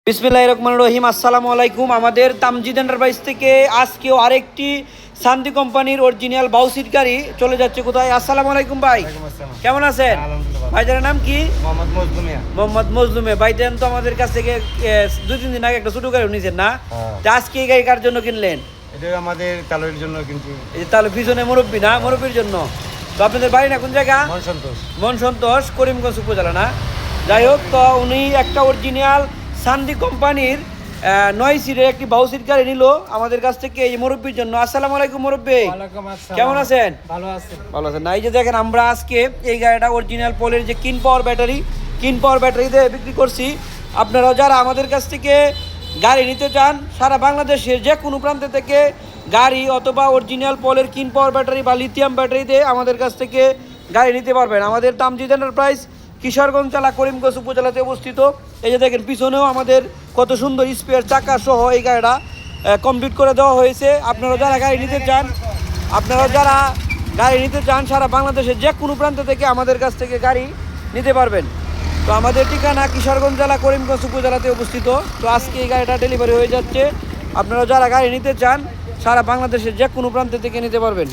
বিসমিল্লাহির রহমানির রহিম। আসসালামু আলাইকুম। আমাদের তামজিদ এন্টারপ্রাইজ থেকে আজকেও আরেকটি শান্তি কোম্পানির অরিজিনাল বাউসিট গাড়ি চলে যাচ্ছে কোথায়। আসসালামু আলাইকুম ভাই, কেমন আছেন? ভাইজানের নাম কি? মোহাম্মদ মজলুমে। ভাইজান তো আমাদের কাছ থেকে 2-3 দিন আগে একটা ছোট গাড়ি নিয়েছেন না? তা আজকে এই গাড়ি কার জন্য কিনলেন? এটা আমাদের তালুর জন্য কিনছি। এই যে তাহলে পিছনে মুরব্বী না, মুরব্বীর জন্য। তো আপনাদের বাড়ি না কোন জায়গা? মন সন্তোষ, করিমগঞ্জ উপজেলা না? যাই হোক, তো উনি একটা অরিজিনাল শান্তি কোম্পানির 9 সিটের একটি বাউসিট গাড়ি নিল আমাদের কাছ থেকে এই মুরব্বীর জন্য। আসসালামু আলাইকুম মুরব্বী, কেমন আছেন? ভালো আছেন? ভালো আছেন না? এই যে দেখেন, আমরা আজকে এই গাড়িটা অরিজিনাল পোলের যে কিন পাওয়ার ব্যাটারি দিয়ে বিক্রি করছি। আপনারাও যারা আমাদের কাছ থেকে গাড়ি নিতে চান, সারা বাংলাদেশের যে কোনো প্রান্ত থেকে গাড়ি অথবা অরিজিনাল পোলের কিন পাওয়ার ব্যাটারি বা লিথিয়াম ব্যাটারি দিয়ে আমাদের কাছ থেকে গাড়ি নিতে পারবেন। আমাদের তামজিদ এন্টারপ্রাইজ কিশোরগঞ্জ জেলা করিমগঞ্জ উপজেলাতে অবস্থিত। এই যে দেখেন, পিছনেও আমাদের কত সুন্দর স্পেয়ার চাকা সহ এই গাড়িটা কমপ্লিট করে দেওয়া হয়েছে। আপনারা যারা গাড়ি নিতে চান সারা বাংলাদেশের যে কোনো প্রান্ত থেকে আমাদের কাছ থেকে গাড়ি নিতে পারবেন। তো আমাদের ঠিকানা কিশোরগঞ্জ জেলা করিমগঞ্জ উপজেলাতে অবস্থিত। তো আজকে এই গাড়িটা ডেলিভারি হয়ে যাচ্ছে। আপনারা যারা গাড়ি নিতে চান সারা বাংলাদেশের যে কোনো প্রান্ত থেকে নিতে পারবেন।